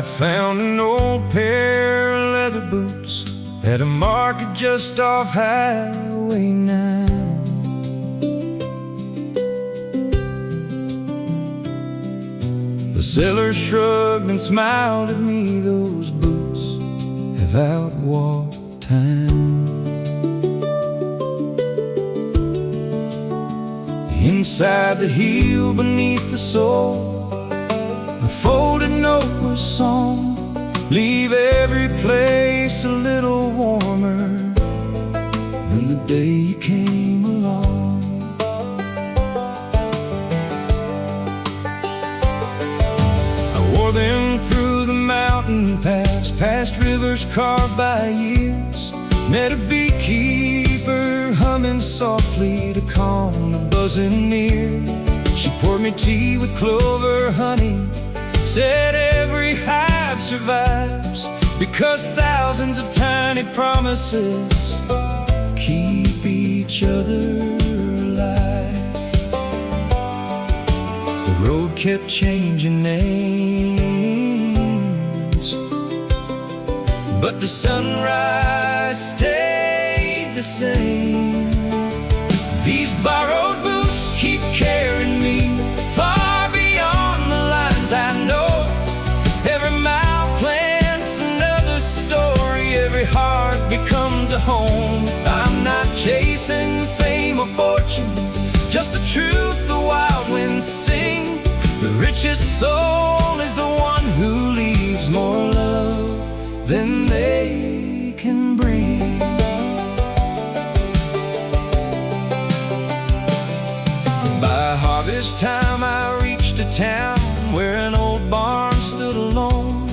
I found an old pair of leather boots at a market just off Highway 9. The seller shrugged and smiled at me. Those boots have outwalked time. Inside the heel, beneath the sole, a folded note was sewn. Leave every place a little warmer than the day you came along. I wore them through the mountain pass, past rivers carved by years. Met a beekeeper humming softly to calm the buzzing ear. She poured me tea with clover honey, said every hive survives because thousands of tiny promises keep each other alive. The road kept changing names, but the sunrise stayed the same. These borrowed boots keep carrying me far beyond the lines I know. Every mile plants another story, every heart becomes a home. I'm not chasing fame or fortune, just the truth the wild winds sing. The richest soul is the one who leaves more love than they can bring. By harvest time I reached a town where an old barn stood alone.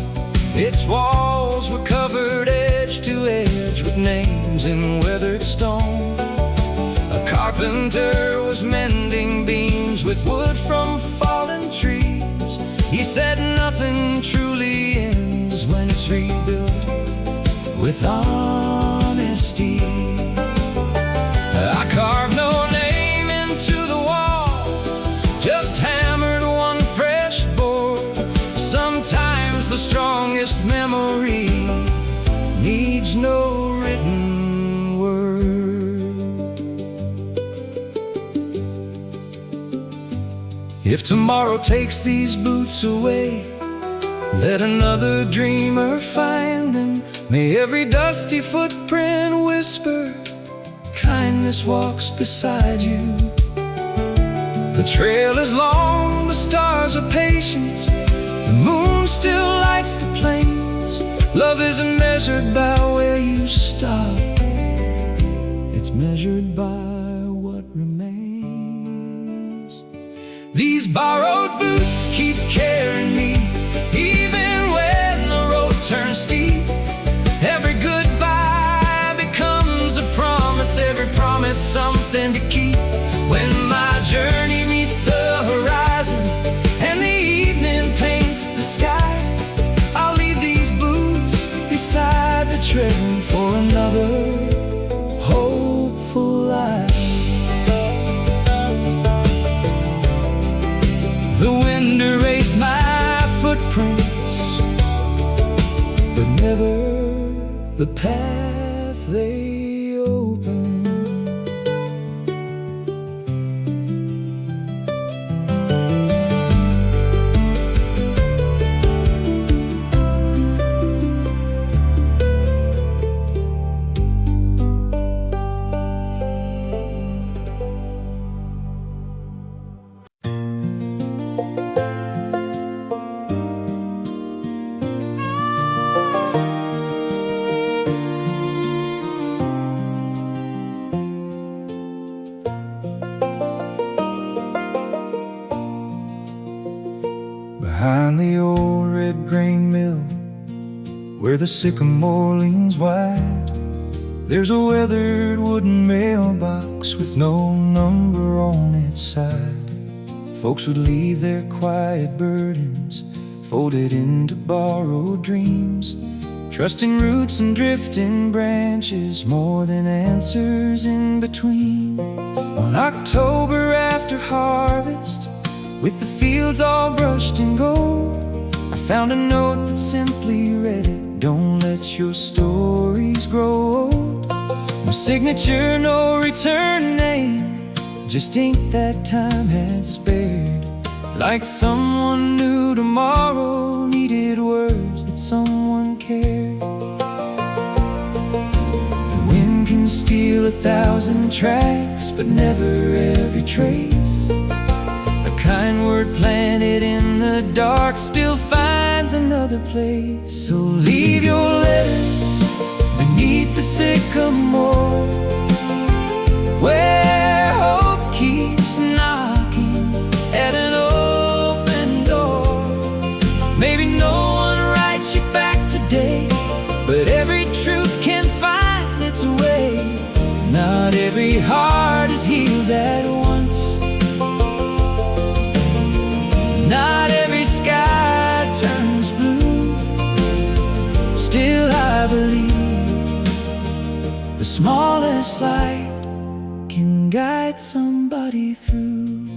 Its walls were covered edge to edge with names in weathered stone. A carpenter was mending beams with wood from fallen trees. He said nothing truly ends when it's rebuilt with honesty. I carved no name into the wall, just hammered one fresh board. Sometimes the strongest memory needs no written word. If tomorrow takes these boots away, let another dreamer find them. May every dusty footprint whisper, kindness walks beside you. The trail is long, the stars are patient, the moon still lights the plains. Love isn't measured by where you stop, it's measured by what remains. These borrowed boots keep carrying me, even when the road turns steep. Every goodbye becomes a promise, every promise something to keep. When my journey meets the horizon and the evening paints the sky, I'll leave these boots beside the trail for another hopeful life. The wind erased my footprints, but never the path they open. Behind the old red grain mill, where the sycamore leans wide, there's a weathered wooden mailbox with no number on its side. Folks would leave their quiet burdens folded into borrowed dreams, trusting roots and drifting branches more than answers in between. One October after harvest, with the fields all brushed in gold, I found a note that simply read it: don't let your stories grow old. No signature, no return name, just ink that time had spared. Like someone knew tomorrow needed words that someone cared. The wind can steal 1,000 tracks, but never every trace. A kind word planted in the dark still finds another place. So leave your letters beneath the sycamore, where hope keeps knocking at an open door. Maybe no one writes you back today, but every truth can find its way. Not every heart is healed at once. Not every sky turns blue. Still I believe the smallest light can guide somebody through.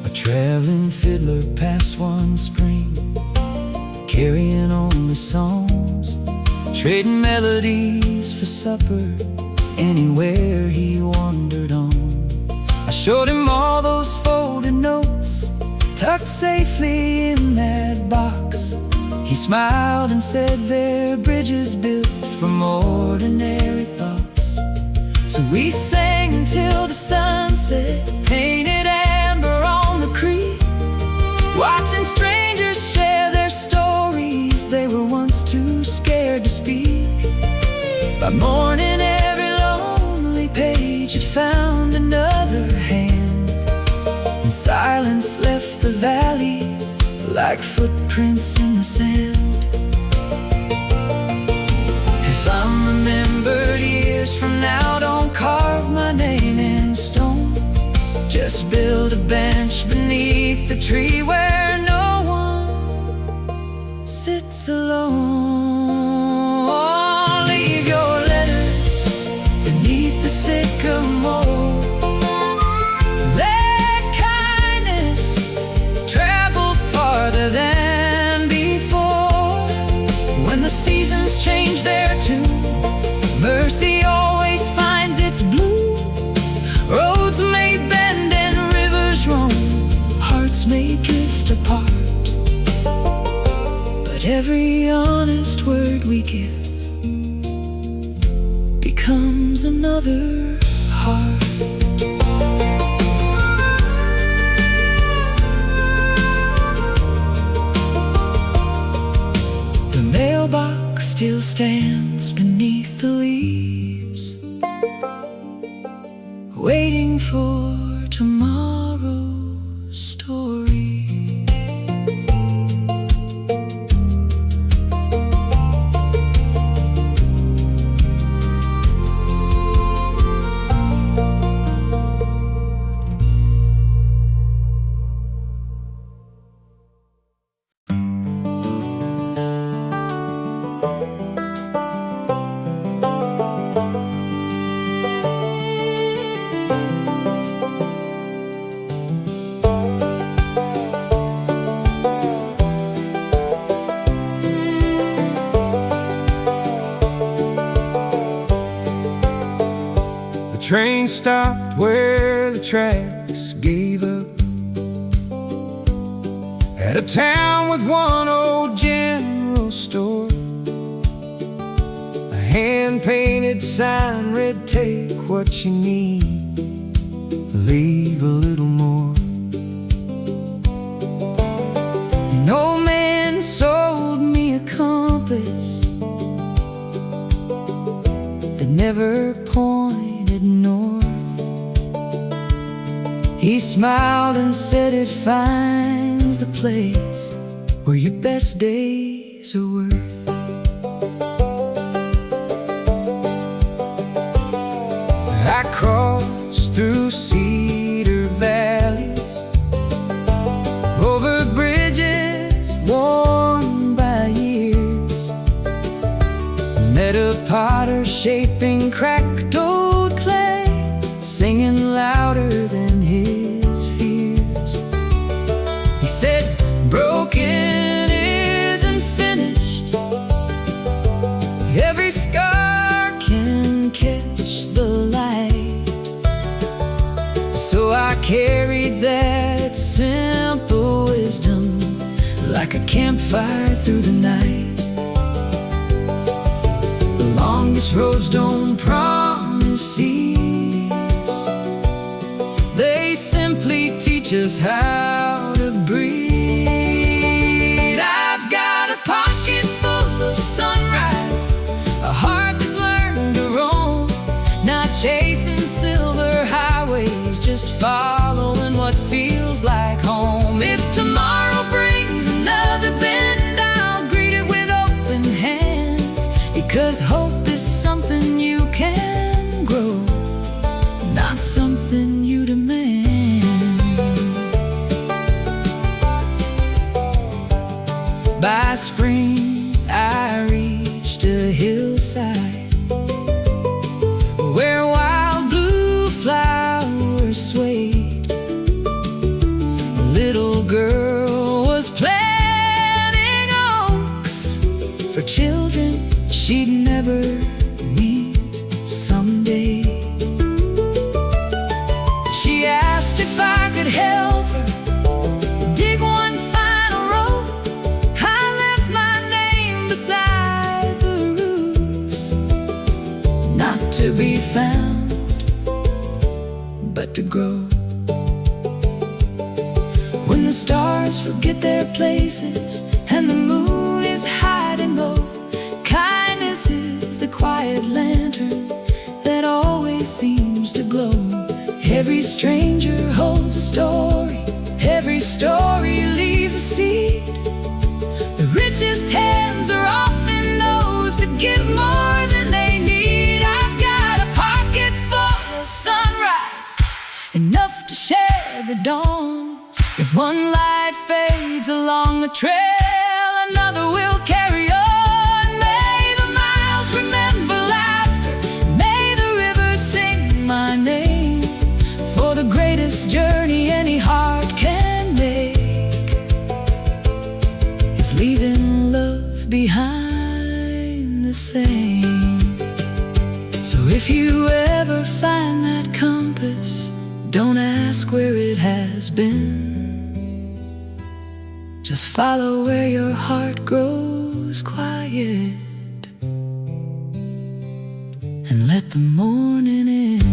A traveling fiddler passed one spring, carrying only songs, trading melodies for supper anywhere he wandered on. I showed him all those folded notes tucked safely in that box. He smiled and said they're bridges built from ordinary thoughts. So we sang until the sunset painted amber on the creek, watching strangers share their stories they were once too scared to speak. By morning every lonely page had found another hand, and silence left the valley like footprints in the sand. If I'm remembered years from now, don't carve my name in stone. Just build a bench beneath the tree where no one sits alone. Leave your letters beneath the sycamore. Let kindness travel farther than before. When the seasons change their tune, mercy always finds its blue. Roads may bend and rivers roam, hearts may drift apart, but every honest word we give becomes another heart. The mailbox still stands beneath the leaves, waiting for tomorrow's story. Train stopped where the tracks gave up, at a town with one old general store. A hand-painted sign read, take what you need, leave a little more. An old man sold me a compass that never pointed north. He smiled and said it finds the place where your best days are worth. I crossed through cedar valleys, over bridges worn by years, met a potter shaping cracked old clay, singing louder than his fears. These roads don't promise ease. They simply teach us how to breathe. I've got a pocket full of sunrise, a heart that's learned to roam, not chasing silver highways, just following what feels like home. If tomorrow brings another bend, I'll greet it with open hands, because hope is something you can grow, not something you demand. By spring I reached a hillside where wild blue flowers swayed. A little girl was planting oaks for children she'd never meet someday. She asked if I could help her dig one final row. I left my name beside the roots, not to be found, but to grow. When the stars forget their places and the moon is hiding low, kindness is the quiet lantern that always seems to glow. Every stranger holds a story, every story leaves a seed. The richest hands are often those that give more than they need. I've got a pocket full of sunrise, enough to share the dawn. If one light fades along the trail, another will carry on. May the miles remember laughter, may the rivers sing my name, for the greatest journey any heart can make is leaving love behind the same. So if you ever find that compass, don't ask where it has been. Just follow where your heart grows quiet, and let the morning in.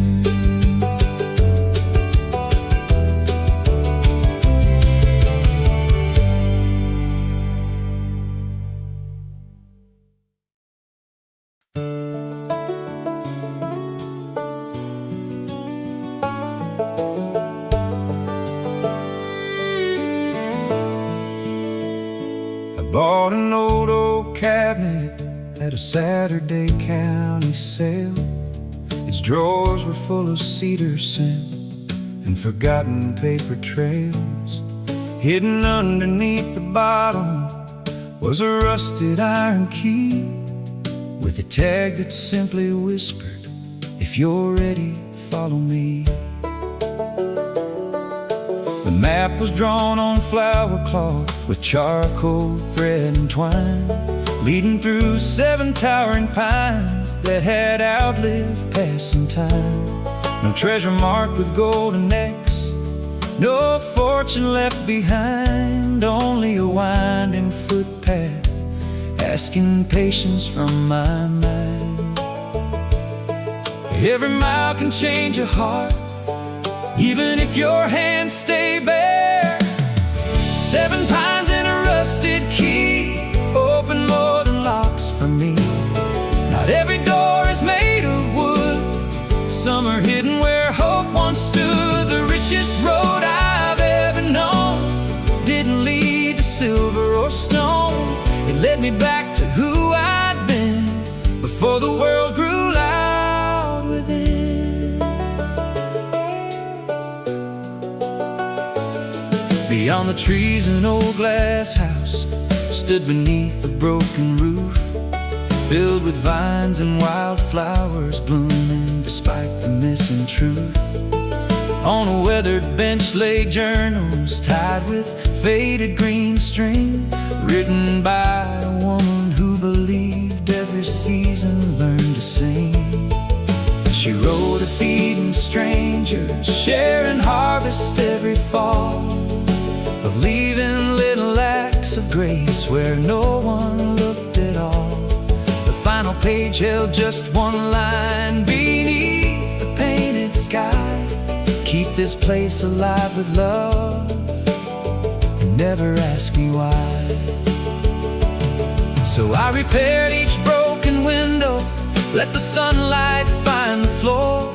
Bought an old oak cabinet at a Saturday county sale. Its drawers were full of cedar scent and forgotten paper trails. Hidden underneath the bottom was a rusted iron key with a tag that simply whispered, "If you're ready, follow me." The map was drawn on flower cloth with charcoal thread and twine, leading through 7 towering pines that had outlived passing time. No treasure marked with golden X, no fortune left behind, only a winding footpath asking patience from my mind. Every mile can change a heart, even if your hands stay bare. 7 pines and a rusted key open more than locks for me. Not every door is made of wood, some are hidden where hope once stood. The richest road I've ever known didn't lead to silver or stone. It led me back to who I'd been before the world grew loud within. Beyond the trees, an old glass house stood beneath a broken roof, filled with vines and wildflowers blooming despite the missing truth. On a weathered bench lay journals tied with faded green string, written by a woman who believed every season learned to sing. She wrote of feeding strangers, sharing harvest every fall, of leaving little acts of grace where no one looked at all. The final page held just one line beneath the painted sky: keep this place alive with love and never ask me why. So I repaired each broken window, let the sunlight find the floor.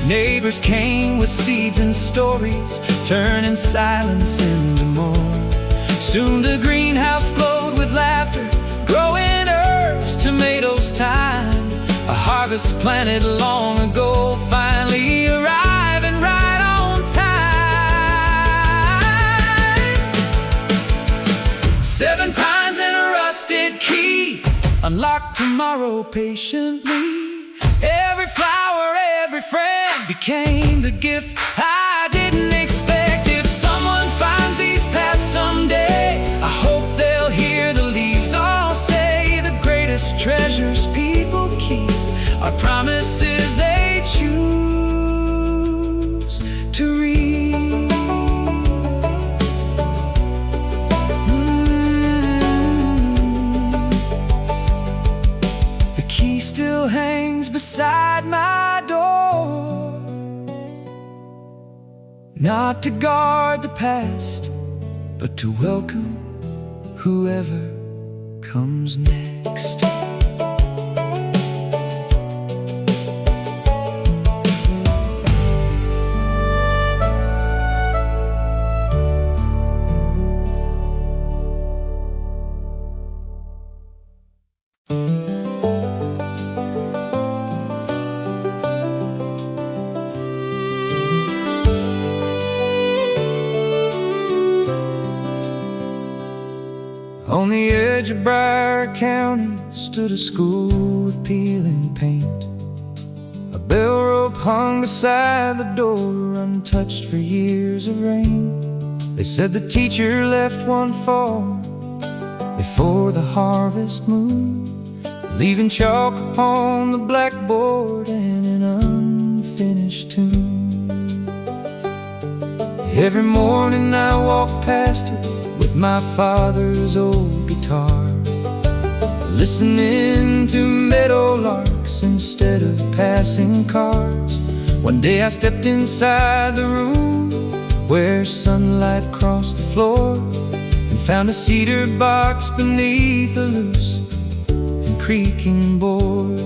Neighbors came with seeds and stories, turning silence into more. Soon the greenhouse glowed with laughter, growing herbs, tomatoes, thyme. A harvest planted long ago, finally arriving right on time. 7 pines and a rusted key, unlock tomorrow patiently. Every flower, every friend became the gift I didn't expect. If someone finds these paths someday, I hope they'll hear the leaves all say the greatest treasures people keep are promises they choose to read. The key still hangs beside my door, not to guard the past, but to welcome whoever comes next. On the edge of Briar County stood a school with peeling paint. A bell rope hung beside the door, untouched for years of rain. They said the teacher left one fall before the harvest moon, leaving chalk upon the blackboard and an unfinished tune. Every morning I walk past it with my father's old guitar, listening to meadowlarks instead of passing cars. One day I stepped inside the room where sunlight crossed the floor, and found a cedar box beneath a loose and creaking board.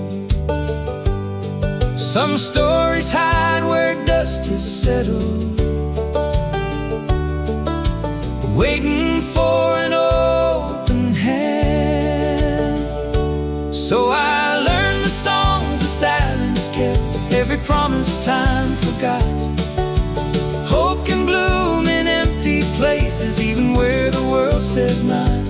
Some stories hide where dust has settled, waiting for an open hand. So I learned the songs the silence kept, every promise time forgot. Hope can bloom in empty places, even where the world says not.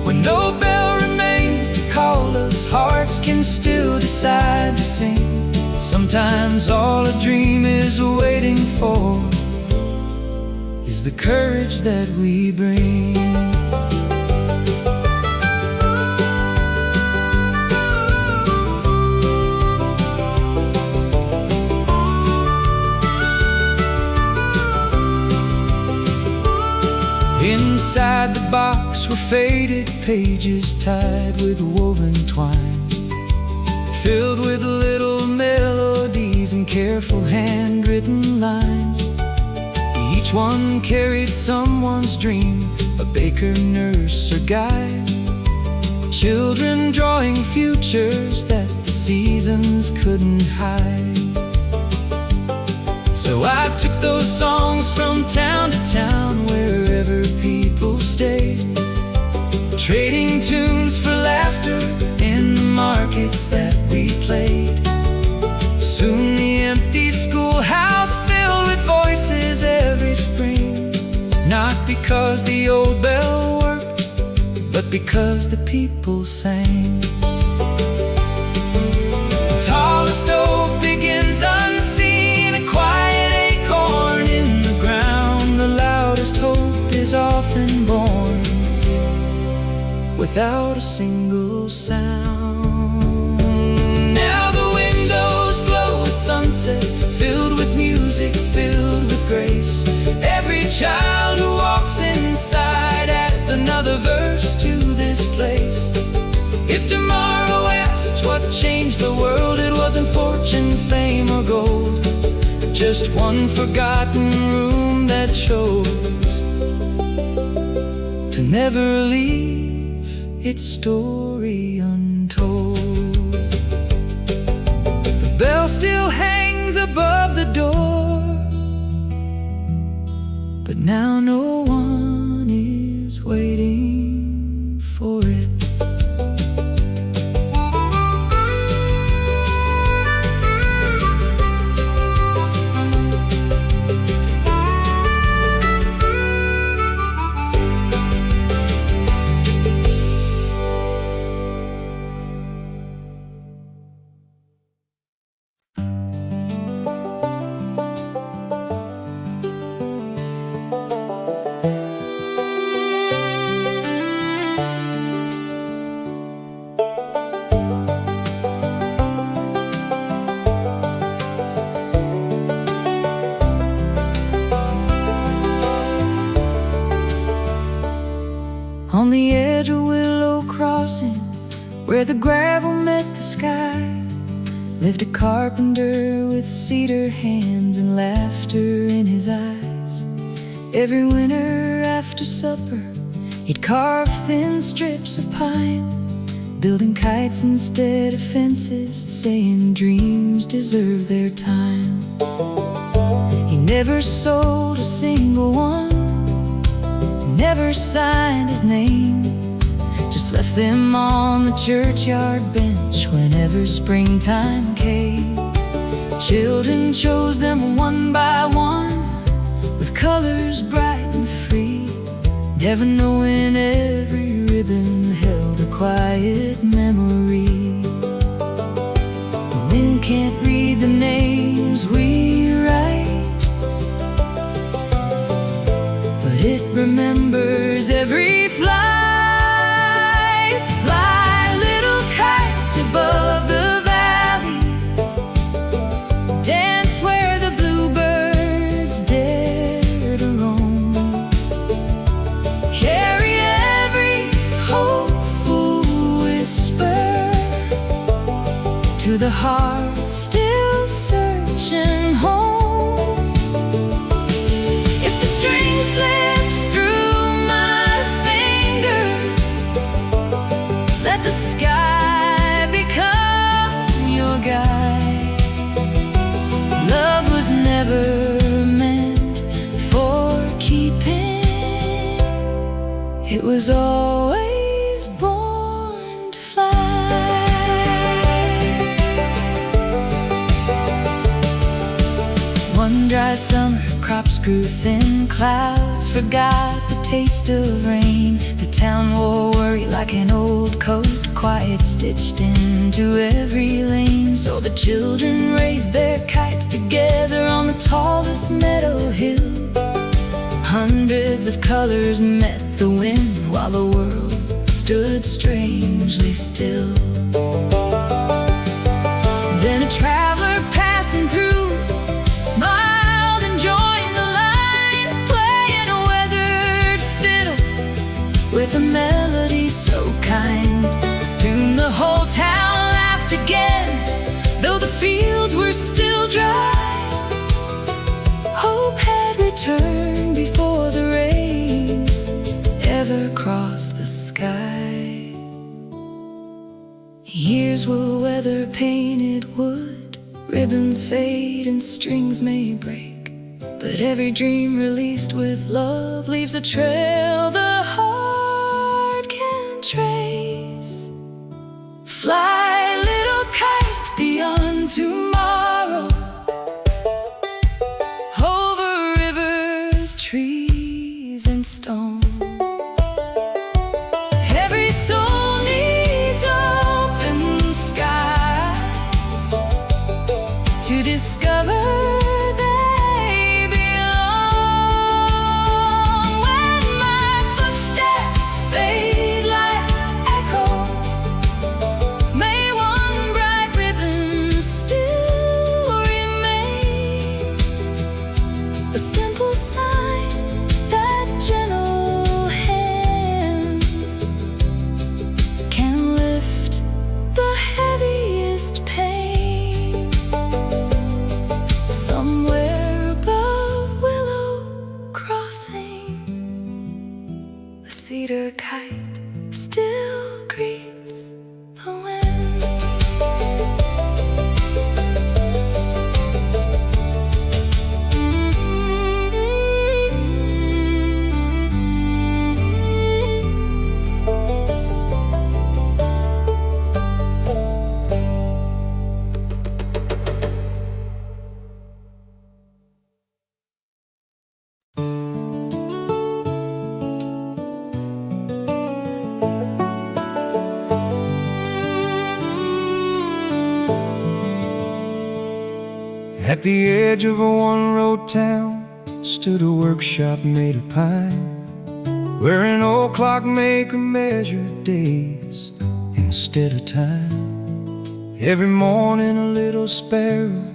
When no bell remains to call us, hearts can still decide to sing. Sometimes all a dream is waiting for is the courage that we bring. Inside the box were faded pages tied with woven twine, filled with little melodies and careful handwritten lines. Each one carried someone's dream, a baker, nurse, or guide. Children drawing futures that the seasons couldn't hide. So I took those songs from town to town, wherever people stayed, trading tunes for laughter in the markets that we played. Soon the empty schoolhouse filled with voices every spring, not because the old bell worked, but because the people sang. The tallest oak begins unseen, a quiet acorn in the ground. The loudest hope is often born without a single sound. Now the windows glow with sunset, filled with music, filled with grace. Every child who walks inside adds another verse to this place. If tomorrow asks what wasn't fortune, fame, or gold, just one forgotten room that chose to never leave its story untold. The bell still hangs above the door, but now no one is waiting for it. On the edge of Willow Crossing, where the gravel met the sky, lived a carpenter with cedar hands and laughter in his eyes. Every winter after supper, he'd carve thin strips of pine, building kites instead of fences, saying dreams deserve their time. He never sold a single one, never signed his name, just left them on the churchyard bench whenever springtime came. Children chose them one by one, with colors bright and free, never knowing every ribbon held a quiet memory. The wind can't read the names we write, it remembers every flight. Fly, little kite, above the valley, dance where the bluebirds dare to roam. Carry every hopeful whisper to the heart still searching home. If the string slips through my fingers, let the sky become your guide. Love was never meant for keeping, it was always born to fly. One dry summer, crops grew thin, clouds forgot the taste of rain. The town wore worry like an old coat, quiet stitched into every lane. So the children raised their kites together on the tallest meadow hill. Hundreds of colors met the wind while the world stood strangely still. Then a traveler passing through smiled and joined the line, playing a weathered fiddle with a melody so kind. Soon the whole town laughed again, though the fields were still dry. Hope had returned before the rain ever crossed the sky. Years will weather painted wood, ribbons fade and strings may break, but every dream released with love leaves a trail the heart can trace. Fly, little kite, beyond tomorrow, over rivers, trees, and stone. Every soul needs open skies to discover they belong. When my footsteps fade like echoes, may one bright ribbon still remain, a simple sign that gentle hands can lift the heaviest pain. At the edge of a one-road town stood a workshop made of pine, where an old clockmaker measured days instead of time. Every morning a little sparrow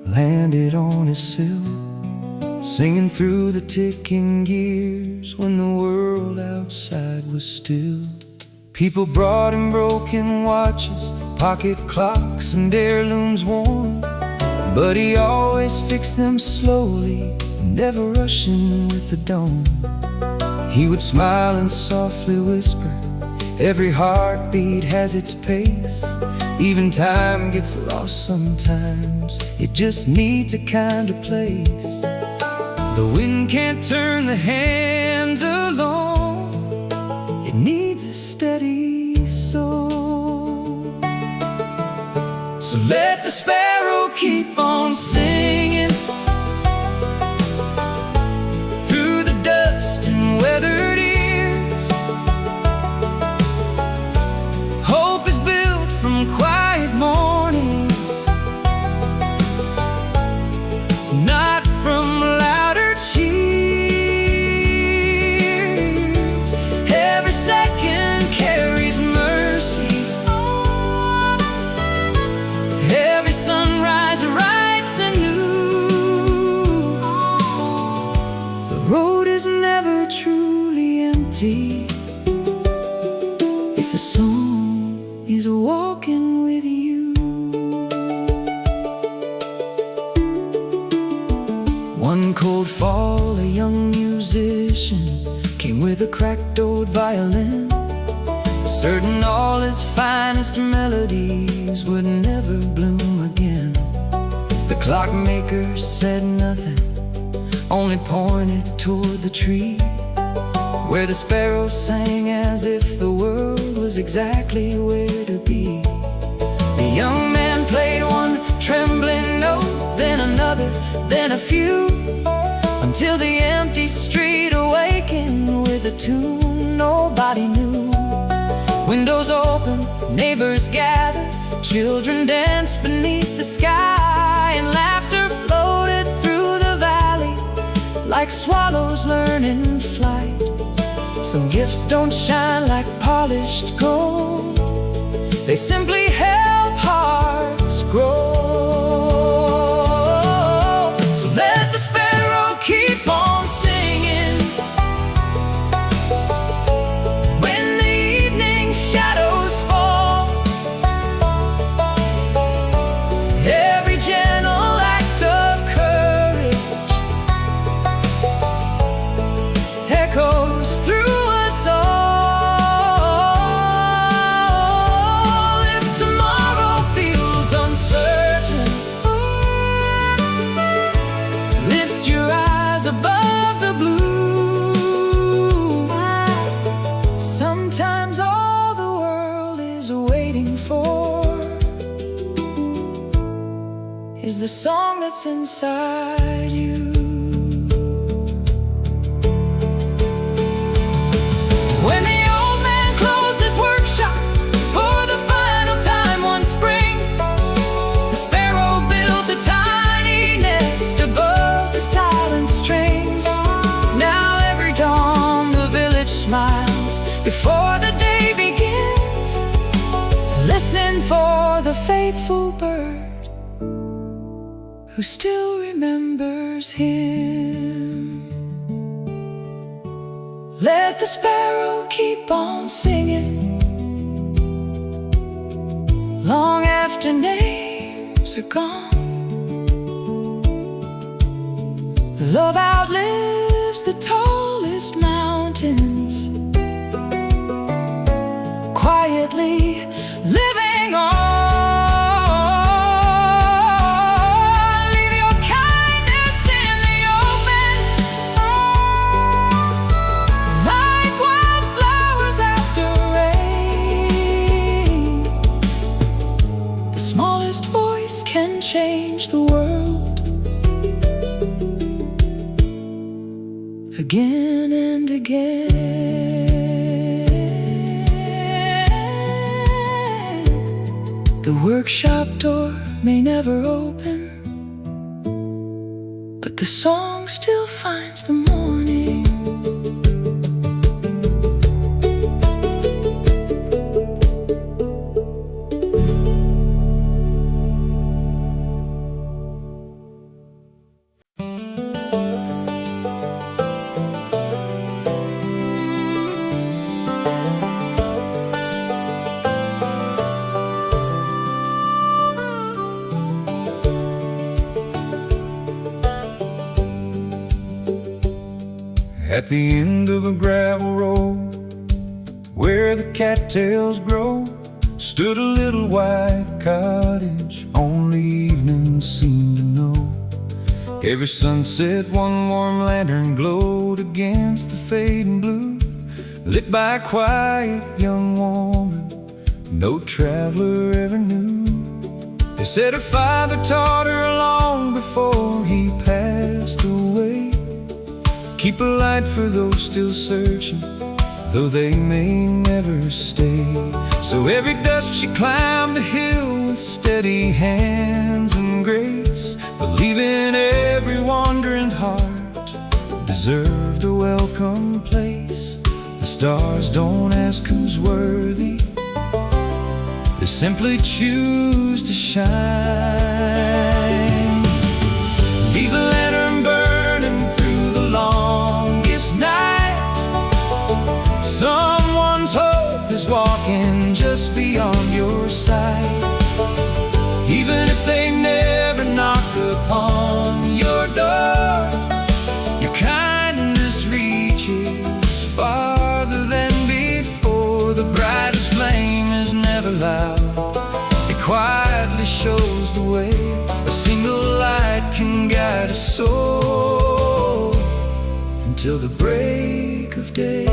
landed on his sill, singing through the ticking years when the world outside was still. People brought him broken watches, pocket clocks, and heirlooms worn, but he always fixed them slowly, never rushing with the dawn. He would smile and softly whisper, every heartbeat has its pace. Even time gets lost sometimes, it just needs a kind of place. The wind can't turn the hands alone, it needs a steady soul. So let the sparrow keep on singing through the dust and weathered years. Hope is built from quiet mornings, not from louder cheers. Every second carries mercy, every sunrise writes anew. The road is never truly empty if a song is walking with you. One cold fall, a young musician came with a cracked old violin, certain all his finest melodies would never bloom again. The clockmaker said nothing, only pointed toward the tree where the sparrow sang as if the world was exactly where to be. The young man played one trembling note, then another, then a few, until the empty street awakened with a tune nobody knew. Windows open, neighbors gather, children danced beneath the sky, and laughter floated through the valley like swallows learning flight. Some gifts don't shine like polished gold, they simply help hearts grow. So let the sparrow keep on singing when the evening shadows fall. Every gentle act of courage echoes through us all. If tomorrow feels uncertain, lift your eyes above the blue. Sometimes all the world is waiting for is the song that's inside you. When the old man closed his workshop for the final time one spring, the sparrow built a tiny nest above the silent strings. Now every dawn the village smiles before the day begins. Listen for the faithful bird who still remembers him. Let the sparrow keep on singing long after names are gone. Love outlives the tallest mountains, quietly living on. Leave your kindness in the open, like wildflowers after rain. The smallest voice can change the world again and again. The workshop door may never open, the song still finds the morning. At the end of a gravel road, where the cattails grow, stood a little white cottage only evening seemed to know. Every sunset one warm lantern glowed against the fading blue, lit by a quiet young woman no traveler ever knew. They said her father taught her long before he passed away. Keep a light for those still searching, though they may never stay. So every dusk she climbed the hill with steady hands and grace, believing every wandering heart deserved a welcome place. The stars don't ask who's worthy, they simply choose to shine. Leave the lantern burning through the longest night. Someone's hope is walking just beyond your sight. Even if they never knock upon your door, your kindness reaches farther than before. The brightest flame is never loud, it quietly shows the way. A single light can guide a soul until the break of day.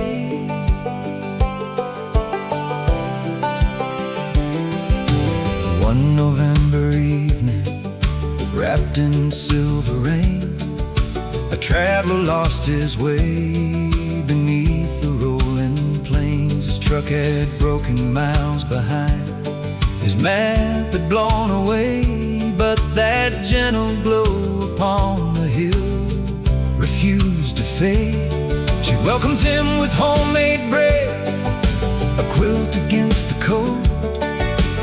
One November evening, wrapped in silver rain, a traveler lost his way beneath the rolling plains. His truck had broken miles behind, his map had blown away, but that gentle glow upon the hill refused to fade. She welcomed him with homemade bread, a quilt against the cold,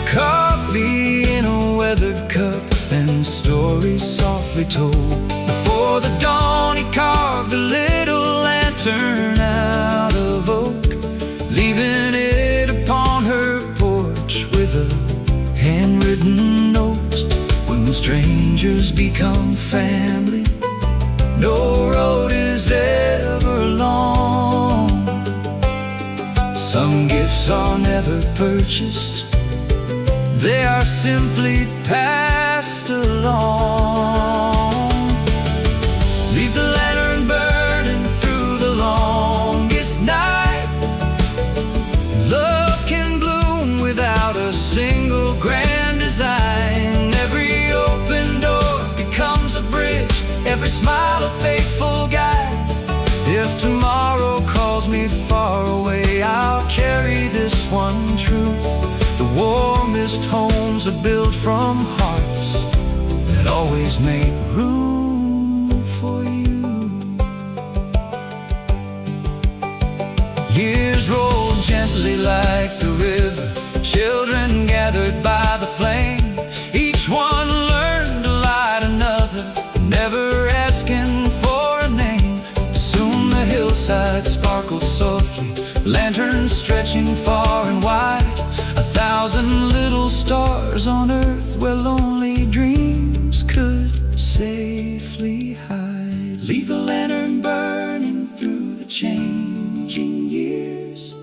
coffee in a weathered cup, and stories softly told. Before the dawn he carved a little lantern out of oak, leaving it upon her porch with a handwritten note. When strangers become family, no road is ever long. Some gifts are never purchased, they are simply passed along. Leave the lantern burning through the longest night. Love can bloom without a single grand design. Every open door becomes a bridge, every smile a faithful guide. If tomorrow calls me far away, I'll carry this one truth: the warmest homes are built from hearts that always make room for you. Years roll gently like the river, children gathered by the flame. Each one learned to light another, never asking for a name. Soon the hillside sparkled softly, lanterns stretching far and wide. 1,000 little stars on earth where lonely dreams could safely hide. Leave the lantern burning through the changing years,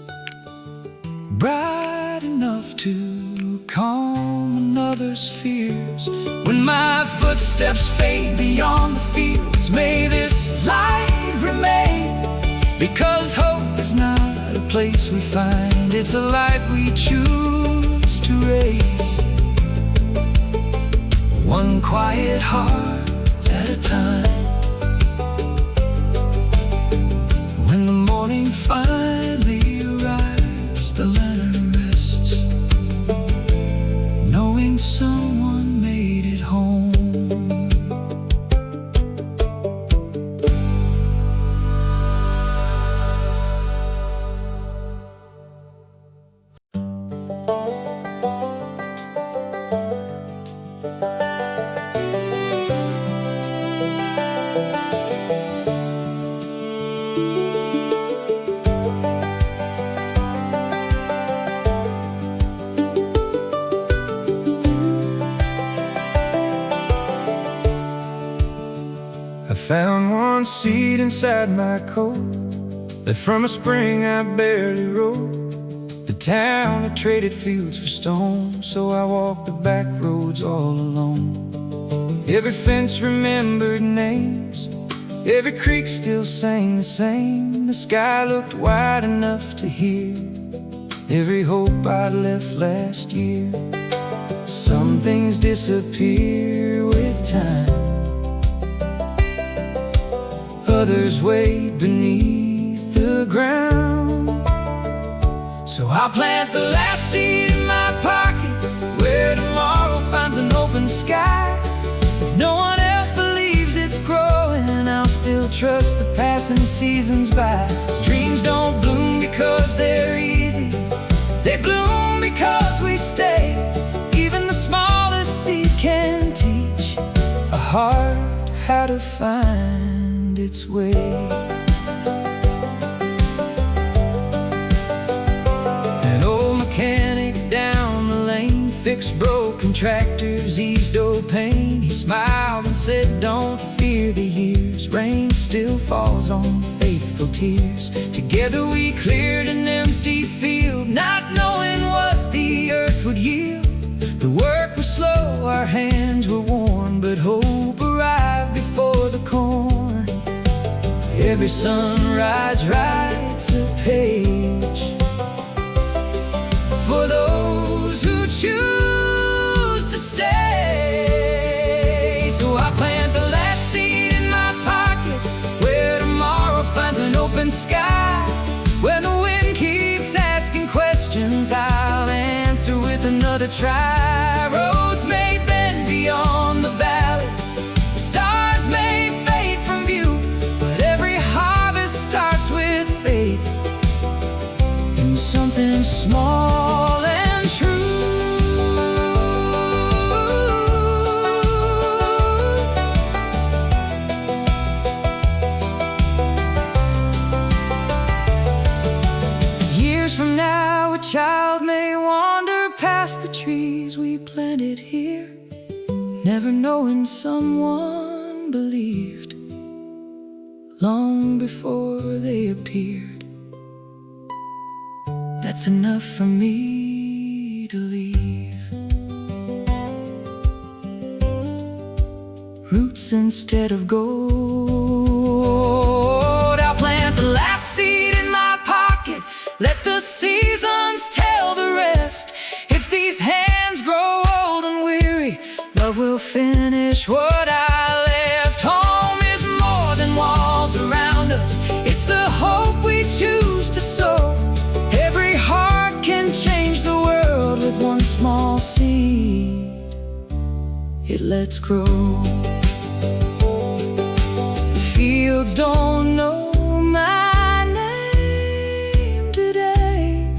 bright enough to calm another's fears. When my footsteps fade beyond the fields, may this light remain, because hope is not a place we find, it's a light we choose to raise. One quiet heart at a time. When the morning finally arrives, the lantern rests, knowing someone made it home. found one seed inside my coat that from a spring I barely wrote. The town had traded fields for stone, so I walked the back roads all alone. Every fence remembered names, every creek still sang the same. The sky looked wide enough to hear every hope I'd left last year. Some things disappear with time, others wait beneath the ground. So I'll plant the last seed in my pocket, where tomorrow finds an open sky. If no one else believes it's growing, I'll still trust the passing seasons by. Dreams don't bloom because they're easy, they bloom because we stay. Even the smallest seed can teach a heart how to find its way. An old mechanic down the lane fixed broken tractors, eased old pain. He smiled and said, don't fear the years, rain still falls on faithful tears. Together we cleared an empty field, not knowing what the earth would yield. The work was slow, our hands were worn, but hope arrived before the corn. Every sunrise writes a page for those who choose to stay. So I plant the last seed in my pocket, where tomorrow finds an open sky. When the wind keeps asking questions, I'll answer with another try. Roads may bend beyond the valley, the stars may fade from view, but every harvest starts with faith in something small and true. Years from now, a child may wander past the trees we planted here, never knowing someone believed long before they appeared. That's enough for me to leave. Roots instead of gold. I'll plant the last seed in my pocket, let the seasons tell the rest. If these hands grow old and weary, love will finish what I left. Home is more than walls around us, it's the hope we choose to sow. Every heart can change the world with one small seed it lets grow. The fields don't know my name today,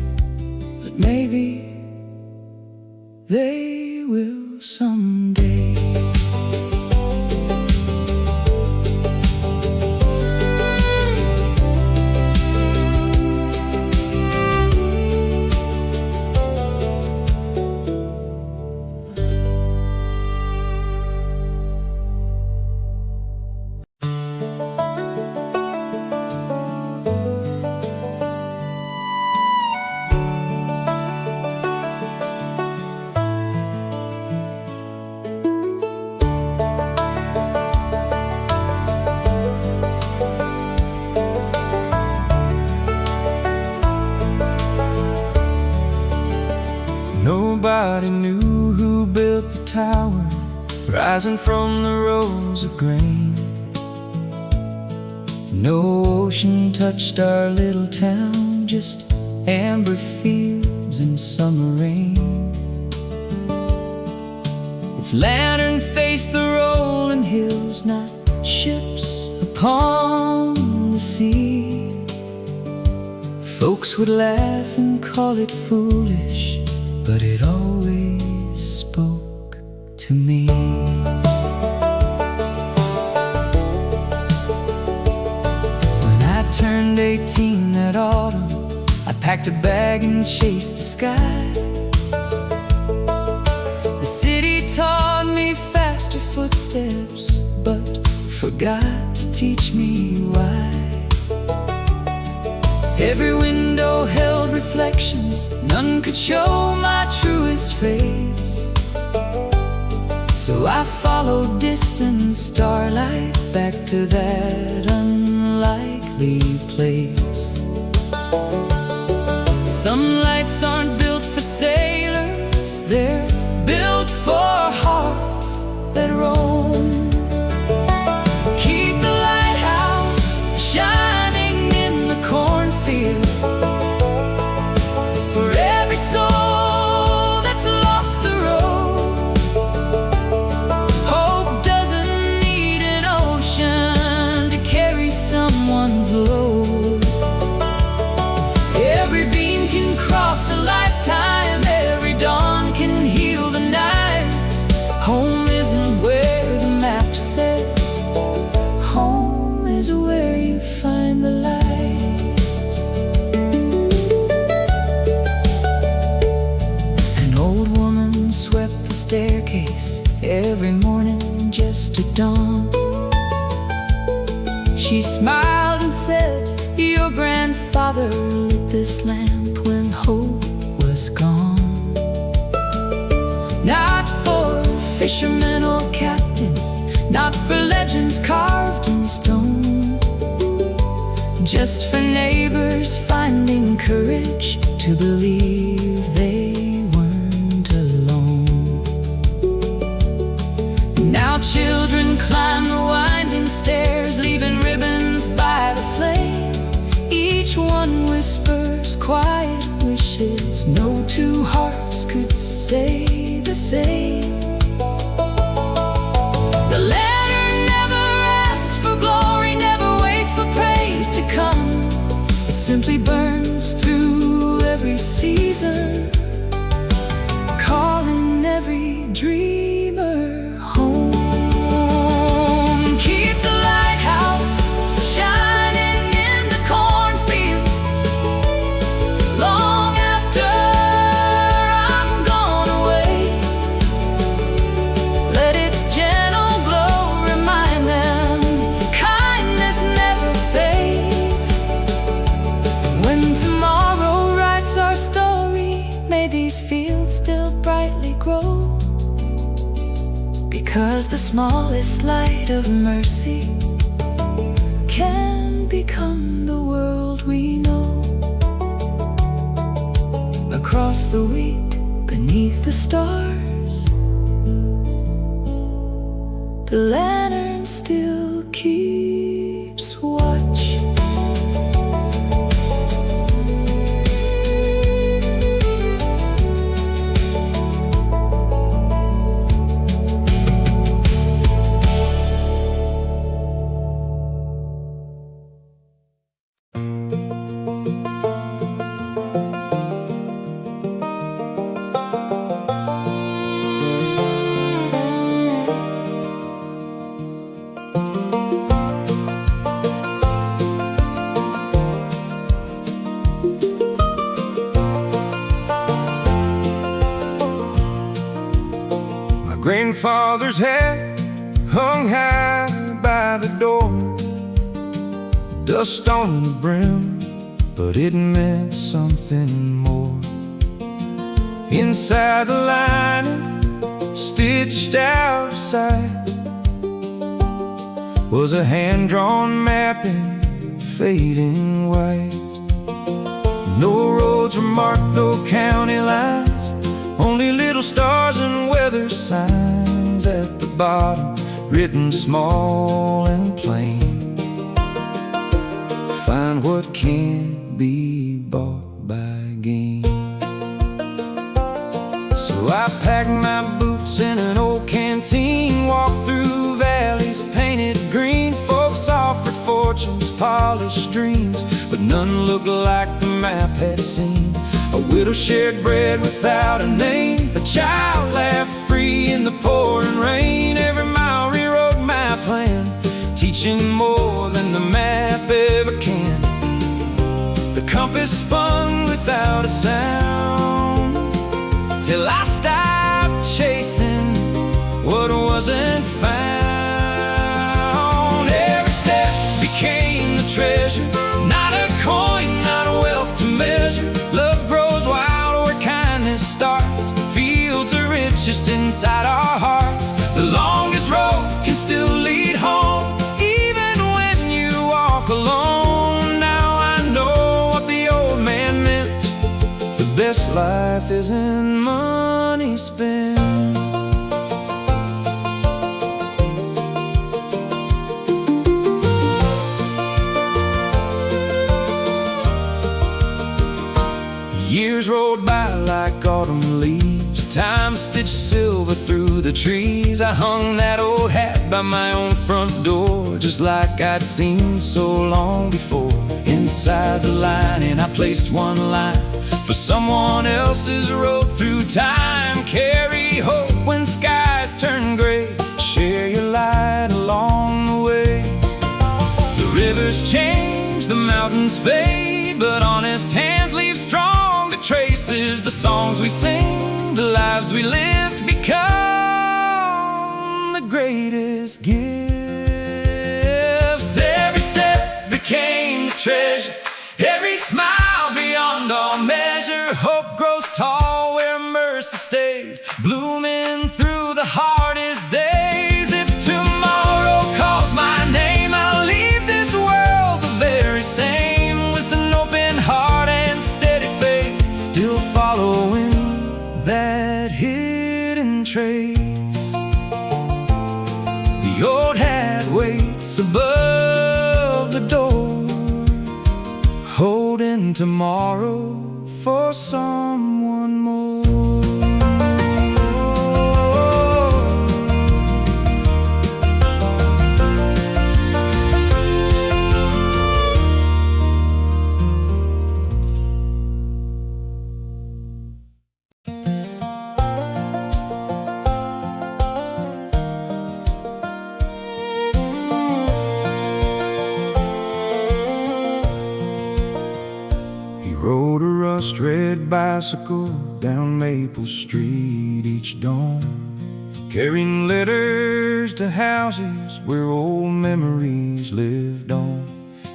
but maybe they will someday. Nobody knew who built the tower, rising from the rows of grain. No ocean touched our little town, just amber fields and summer rain. Its lantern faced the rolling hills, not ships upon the sea. Folks would laugh and call it foolish, but it always spoke to me. When I turned 18 that autumn, I packed a bag and chased the sky. The city taught me faster footsteps, but forgot to teach me why. Every window held reflections, none could show my truest face. So I followed distant starlight back to that unlikely place. Some lights aren't built for sailors, they're built for hearts that roam. Keep the lighthouse shining in the cornfield for every soul that's lost the road. Hope doesn't need an ocean to carry someone's load. Every beam can cross a lifetime, every dawn can heal the night. Home isn't where the map says, home is where you find the light. An old woman swept the staircase every morning just at dawn. She smiled and said, your grandfather lit this lamp when hope was gone. Not for fishermen or captains, not for legends carved in stone, just for neighbors finding courage to believe they weren't alone. Now children climb the winding stairs, leaving ribbons by the flame. Each one whispers quiet wishes no two hearts could say the same. The lantern never asks for glory, never waits for praise to come. It simply burns through every season, calling every dreamer home. Keep the lighthouse shining in the cornfield long after I'm gone away. Let its gentle glow remind them kindness never fades. When tomorrow writes our story, may these fields still brightly grow, because the smallest light of mercy can become the world we know. Across the wheat, beneath the stars, the lantern still keeps watch. Grandfather's hat hung high by the door, dust on the brim, but it meant something more. Inside the lining, stitched out of sight, was a hand-drawn map in fading white. No roads were marked, no county lines, only little stars and weather signs at the bottom, written small and plain. Find what can't be bought by gain. So I packed my boots in an old canteen, walked through valleys painted green. Folks offered fortunes, polished dreams, but none looked like the map had seen. A widow shared bread without a name, a child laughed free in the pouring rain. Every mile rewrote my plan, teaching more than the map ever can. The compass spun without a sound, till I stopped chasing what wasn't found. Every step it's just inside our hearts. The longest road can still lead home, even when you walk alone. Now I know what the old man meant. The best life isn't money spent. Years rolled by like autumn leaves, time stitched silver through the trees. I hung that old hat by my own front door, just like I'd seen so long before. Inside the lining I placed one line for someone else's road through time. Carry hope when skies turn gray, share your light along the way. The rivers change, the mountains fade, but honest hands leave strong traces. The songs we sing, the lives we lived, become the greatest gifts. Every step became the treasure, every smile beyond all measure. Hope grows tall where mercy stays, blooming through the hardest days. If tomorrow calls my name, I'll leave this world the very same, with an open heart and steady faith, still following that hidden trace. The old hat waits above the door, holding tomorrow for someone more. Rode a rust-red bicycle down Maple Street each dawn, carrying letters to houses where old memories lived on.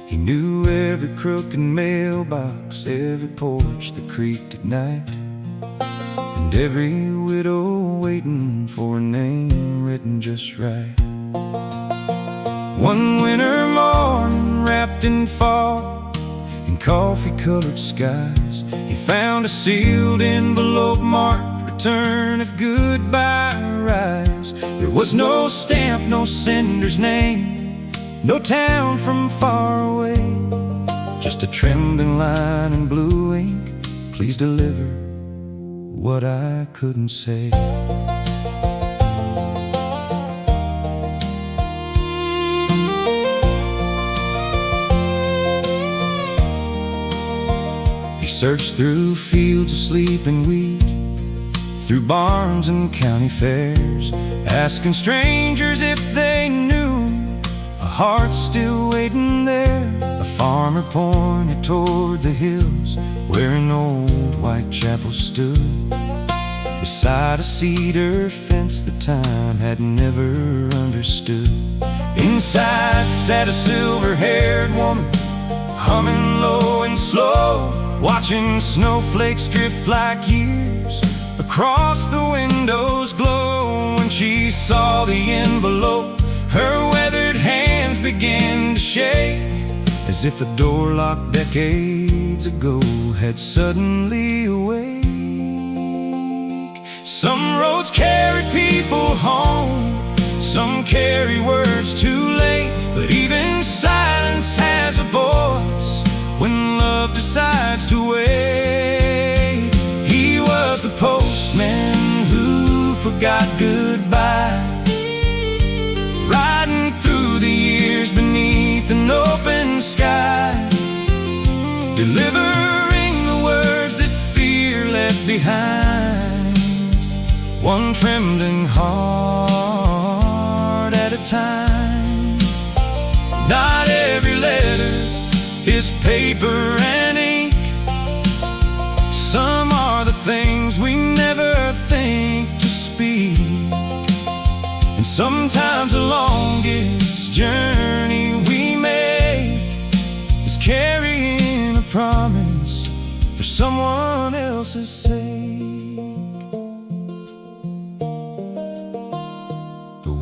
He knew every crooked mailbox, every porch that creaked at night, and every widow waiting for a name written just right. One winter morning, wrapped in fog, in coffee-colored skies, he found a sealed envelope marked "Return if goodbye arrives." There was no stamp, no sender's name, no town from far away, just a trembling line in blue ink: "Please deliver what I couldn't say." He searched through fields of sleeping wheat, through barns and county fairs, asking strangers if they knew a heart still waiting there. A farmer pointed toward the hills where an old white chapel stood, beside a cedar fence that time had never understood. Inside sat a silver-haired woman, humming low and slow, watching snowflakes drift like years across the window's glow. When she saw the envelope, her weathered hands began to shake, as if a door locked decades ago had suddenly awake. Some roads carry people home, some carry words too late, but even silence has a voice when love decides to wait. He was the postman who forgot goodbye, riding through the years beneath an open sky, delivering the words that fear left behind, one trembling heart at a time. Not every letter is paper and ink, some are the things we never think to speak, and sometimes the longest journey we make is carrying a promise for someone else's sake.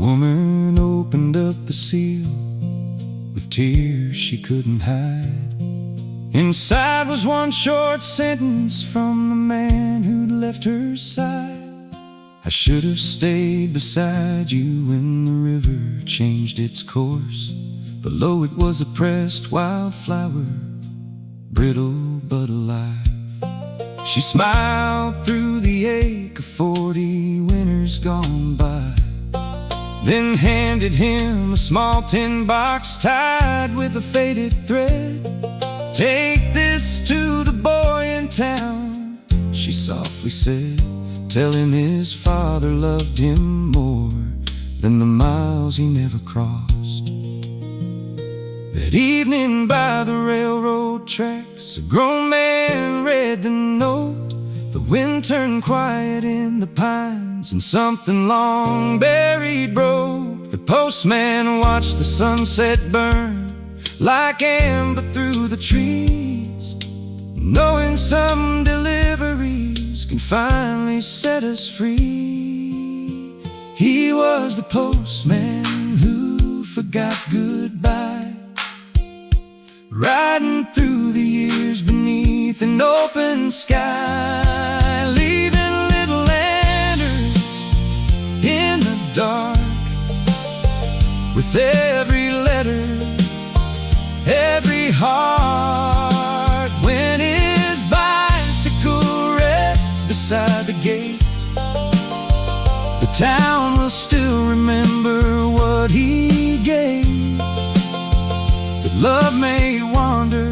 woman opened up the seal with tears she couldn't hide. Inside was one short sentence from the man who'd left her side. I should have stayed beside you when the river changed its course. Below it was a pressed wildflower, brittle but alive. She smiled through the ache of 40 winters gone by, then handed him a small tin box tied with a faded thread. "Take this to the boy in town," she softly said. "Tell him his father loved him more than the miles he never crossed." That evening by the railroad tracks, a grown man read the note. The wind turned quiet in the pines, and something long buried broke. The postman watched the sunset burn like amber through the trees, knowing some deliveries can finally set us free. He was the postman who forgot goodbye, riding through the years beneath an open sky, leaving little lanterns in the dark. With every letter, every heart, when his bicycle rests beside the gate, the town will still remember what he gave. That love may wander,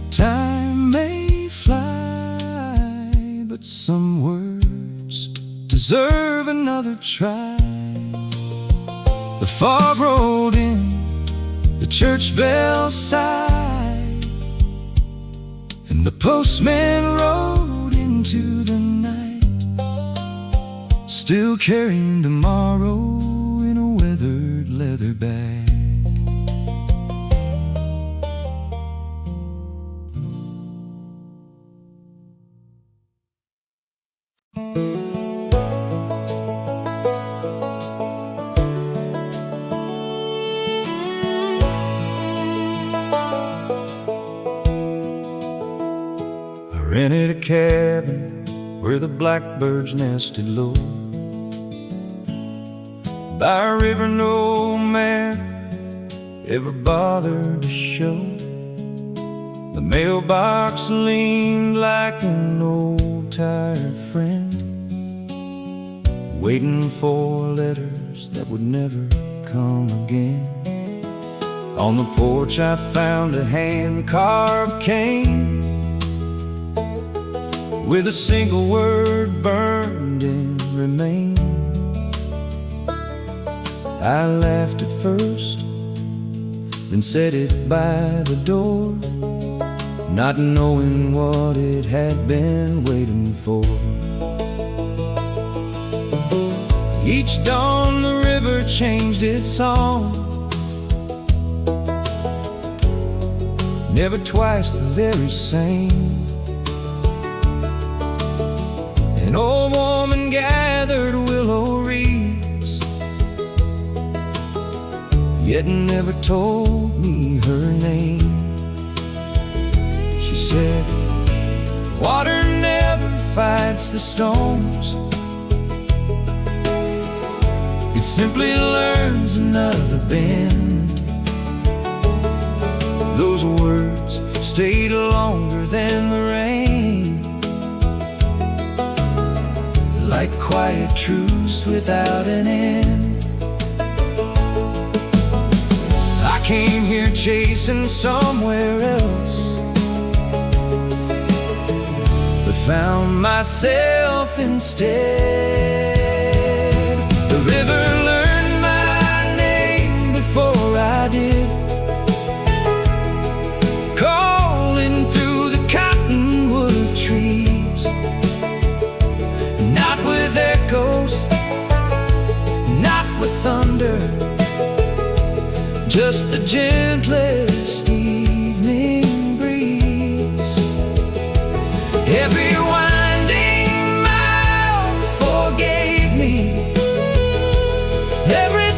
time may fly, but some words deserve another try. The fog rolled in, the church bells sighed, and the postman rode into the night, still carrying tomorrow in a weathered leather bag. Rented a cabin where the blackbirds nested low, by a river no man ever bothered to show. The mailbox leaned like an old tired friend, waiting for letters that would never come again. On the porch I found a hand-carved cane with a single word burned in remain. I laughed at first, then set it by the door, not knowing what it had been waiting for. Each dawn the river changed its song, never twice the very same. An old woman gathered willow wreaths, yet never told me her name. She said, water never fights the storms, it simply learns another bend. Those words stayed longer than the rain, like quiet truths without an end. I came here chasing somewhere else, but found myself instead. The river learned my name before I did, calling through the cottonwood trees, not with echoes, not with thunder, just the gentlest evening breeze. Every winding mile forgave me, every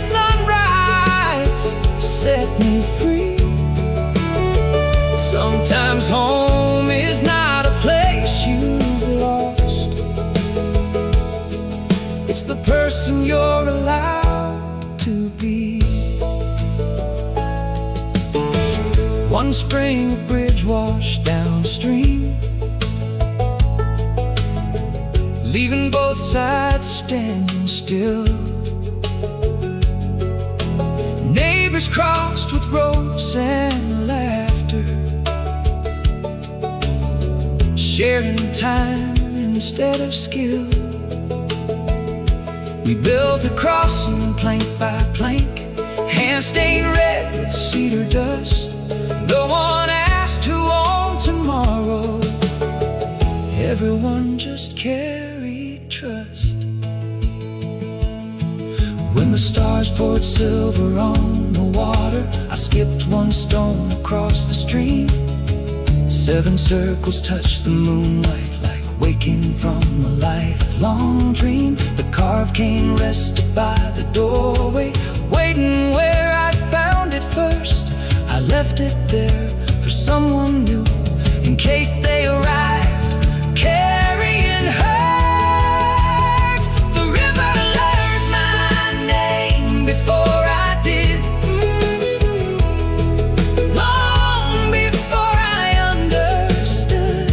to be. One spring a bridge washed downstream, leaving both sides standing still. Neighbors crossed with ropes and laughter, sharing time instead of skill. We built a crossing plank by plank, hand stained red with cedar dust. No one asked who owned tomorrow, everyone just carried trust. When the stars poured silver on the water, I skipped one stone across the stream. 7 circles touched the moonlight like waking from a lifelong dream. The carved cane rested by the doorway, waiting where I found it first. I left it there for someone new, in case they arrived carrying hurt. The river learned my name before I did, long before I understood.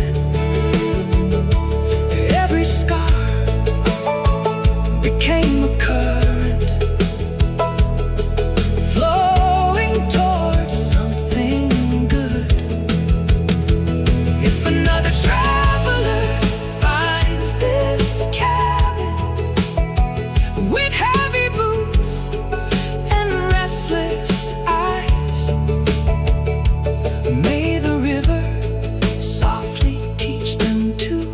Every scar became a current, flowing towards something good. If another traveler finds this cabin with heavy boots and restless eyes, may the river softly teach them too.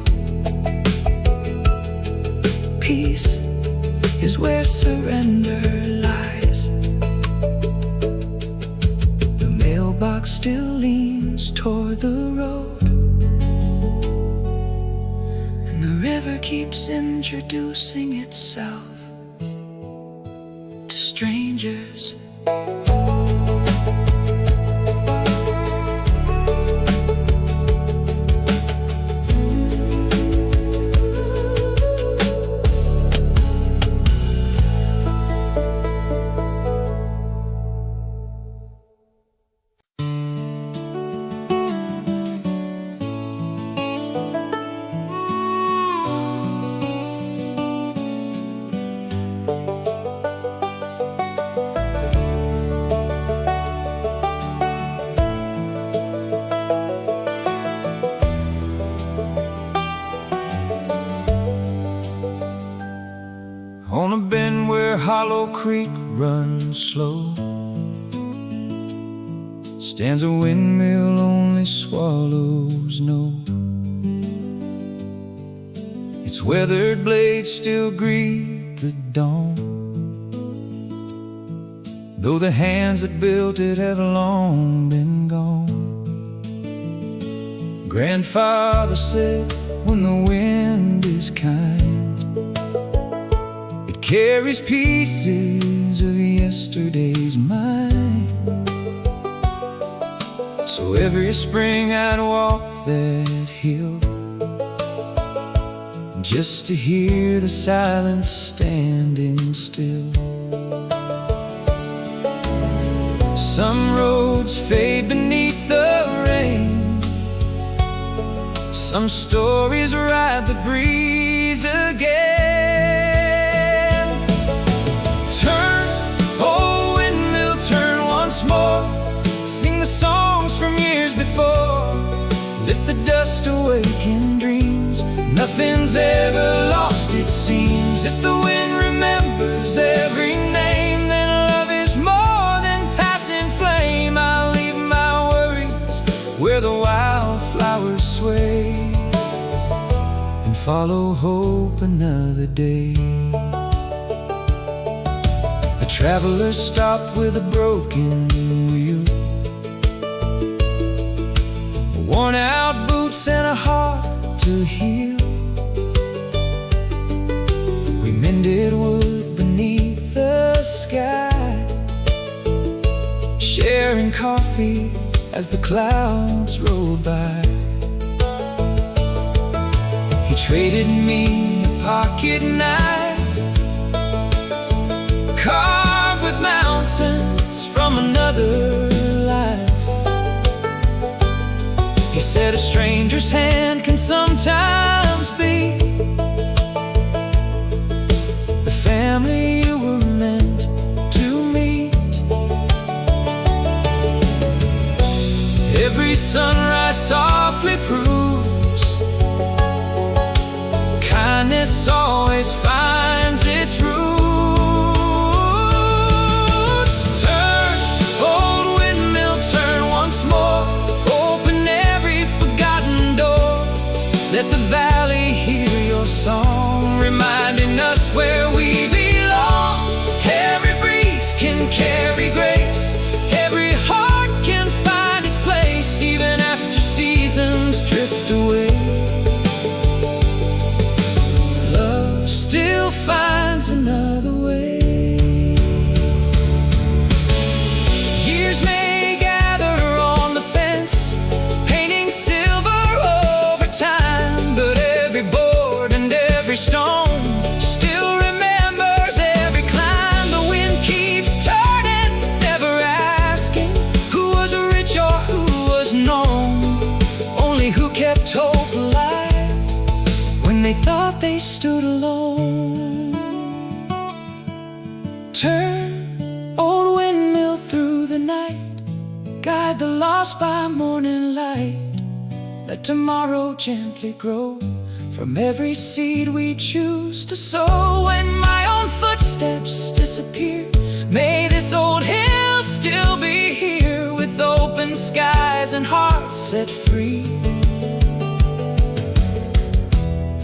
Peace is where surrender lies. The mailbox still leans toward the road, and the river keeps introducing itself to strangers. On a bend where Hollow Creek runs slow, stands a windmill only swallows know. Its weathered blades still greet the dawn, though the hands that built it have long been gone. Grandfather said, when the wind is kind, it carries pieces of yesterday's mind. So every spring I'd walk that hill, just to hear the silence standing still. Some roads fade beneath the rain, some stories ride the breeze again. Turn, oh windmill, turn once more, sing the songs from years before, lift the dust awake in dreams. Nothing's ever lost, it seems. If the wind remembers every name, then love is more than passing flame. I'll leave my worries where the wildflowers sway, and follow hope another day. A traveler stopped with a broken wheel, worn out boots and a heart to heal. We mended wood beneath the sky, sharing coffee as the clouds rolled by. He traded me a pocket knife, carved with that a stranger's hand can sometimes be the family you were meant to meet. Every sunrise softly proves kindness always finds its roots. Turn, old windmill, turn once more. Open every forgotten door. Let the valley hear your song, reminding us where we belong. Every breeze can carry grace. Every heart can find its place, even after seasons drift away. Still finds another way. Years may gather on the fence, painting silver over time, but every board and every stone still remembers every climb. The wind keeps turning, never asking who was rich or who was known, only who kept hope alive when they thought they stood alone. Turn, old windmill, through the night. Guide the lost by morning light. Let tomorrow gently grow from every seed we choose to sow. When my own footsteps disappear, may this old hill still be here, with open skies and hearts set free,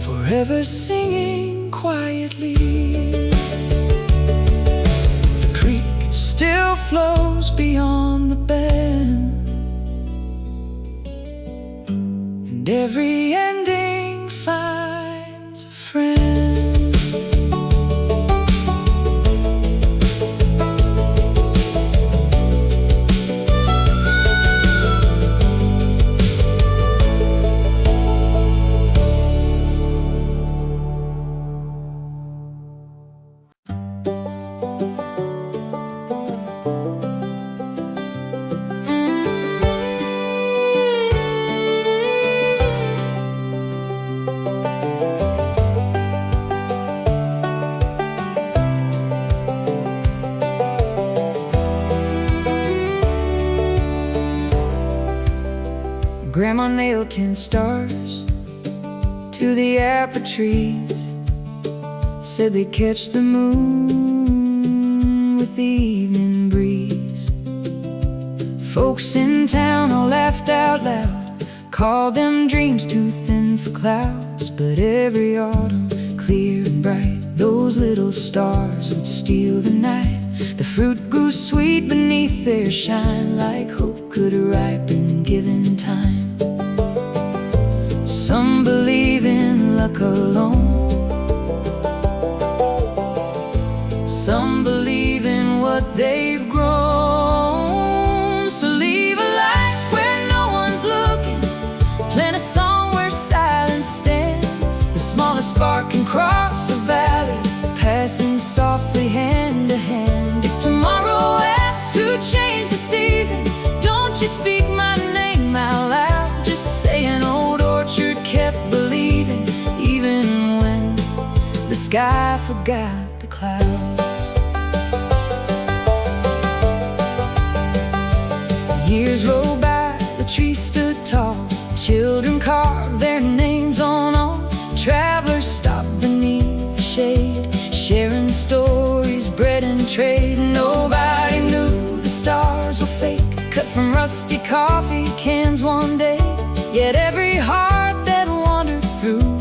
forever singing quietly. The creek still flows beyond the bend, and every ending finds a friend. Grandma nailed 10 stars to the apple trees, said they'd catch the moon with the evening breeze. Folks in town all laughed out loud, called them dreams too thin for clouds. But every autumn, clear and bright, those little stars would steal the night. The fruit grew sweet beneath their shine, like hope could ripen given time. Some believe in luck alone, some believe in what they've grown. So leave a light where no one's looking, plant a song where silence stands. The smallest spark can cross a valley, passing softly hand to hand. If tomorrow asks to change the season, don't you speak my name out loud. Just say an old orchard kept believing, even when the sky forgot the clouds. Years rolled by, the trees stood tall, children carved their names on all. Travelers stopped beneath the shade, sharing stories, bread and trade. Nobody knew the stars were fake, cut from rusty coffee cans one day. Yet every heart that wandered through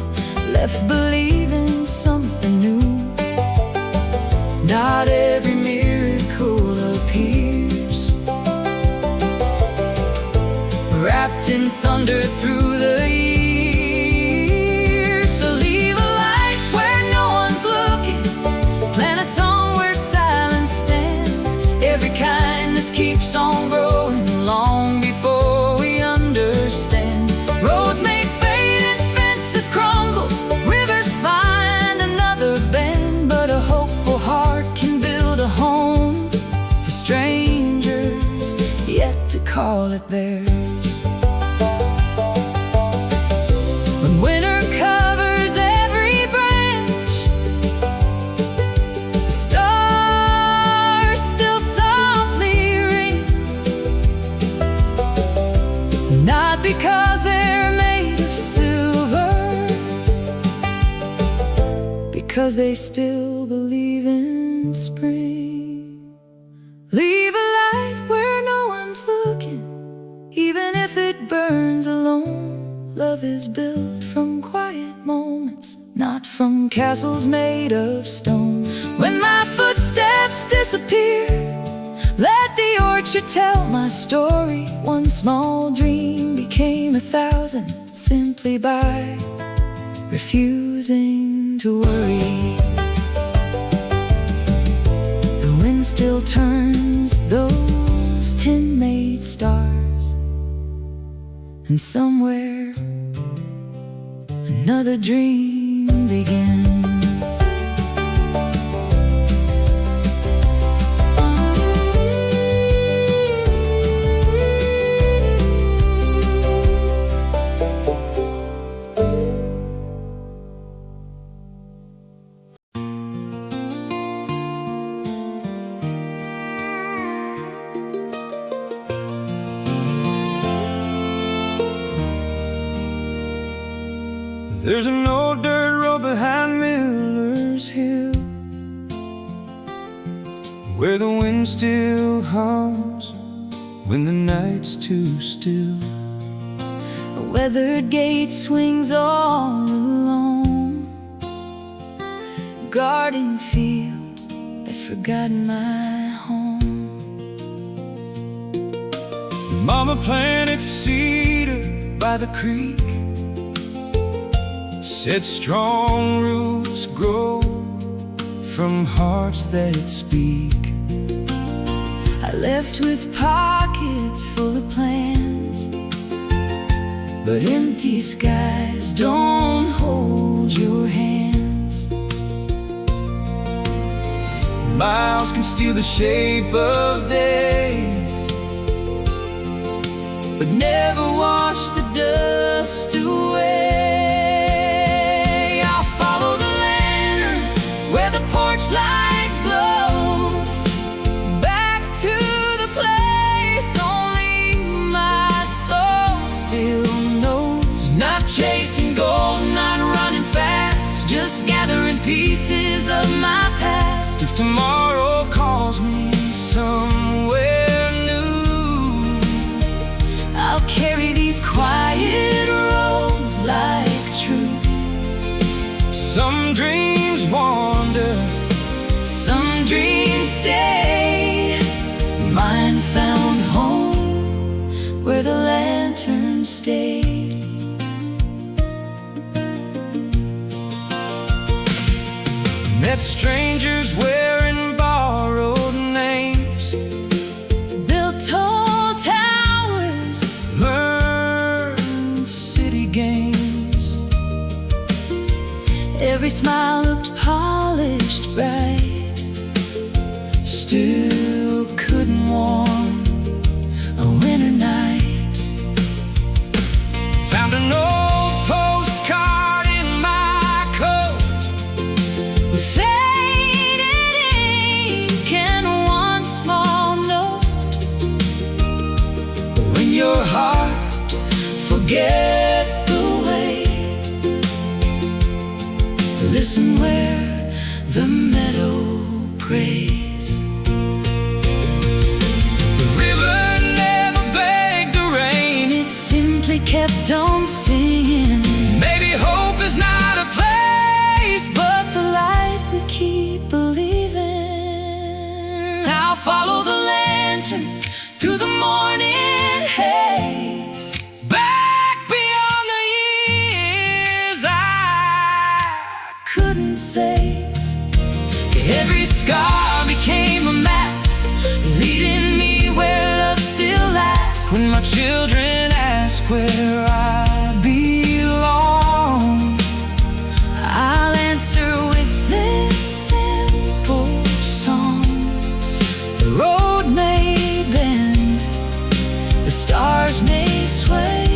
left believing something new. Not every miracle appears wrapped in thunder through the years. So leave a light where no one's looking, plant a song where silence stands. Every kindness keeps on growing long before we understand. Roads may fade and fences crumble, rivers find another bend, but a hopeful heart can build a home for strangers yet to call it theirs. because they still believe in spring. Leave a light where no one's looking, even if it burns alone. Love is built from quiet moments, not from castles made of stone. When my footsteps disappear, let the orchard tell my story. One small dream became 1,000 simply by refusing to worry. The wind still turns those tin-made stars, and somewhere another dream begins. There's an old dirt road behind Miller's Hill, where the wind still hums when the night's too still. A weathered gate swings all alone, garden fields that forgot my home. Mama planted cedar by the creek, said strong roots grow from hearts that speak. I left with pockets full of plans, but empty skies don't hold your hands. Miles can steal the shape of days, but never wash the dust away. Light glows back to the place only my soul still knows. Not chasing gold, not running fast, just gathering pieces of my past. If tomorrow calls me somewhere new, I'll carry these quiet roads like truth. Some dreams wander, some dreams stay. Mine found home where the lantern stayed. Met strangers wearing borrowed names, built tall towers, learned city games. Every smile looked polished bright, still couldn't warm a winter night. Found an old postcard in my coat with faded ink and one small note. When your heart forgets the way, listen where the meadow prays. The river never begged the rain, it simply kept on singing. Maybe hope is not a place, but the light we keep believing. I'll follow the lantern through the morning haze, back beyond the years I couldn't save. Every scar became a map, leading me where love still lasts. When my children ask where I belong, I'll answer with this simple song. The road may bend, the stars may sway,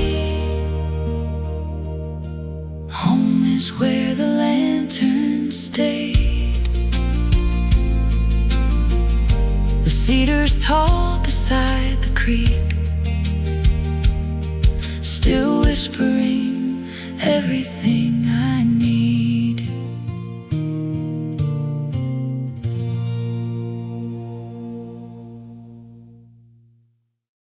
home is where the lantern stayed. The cedars tall beside the creek, still whispering everything I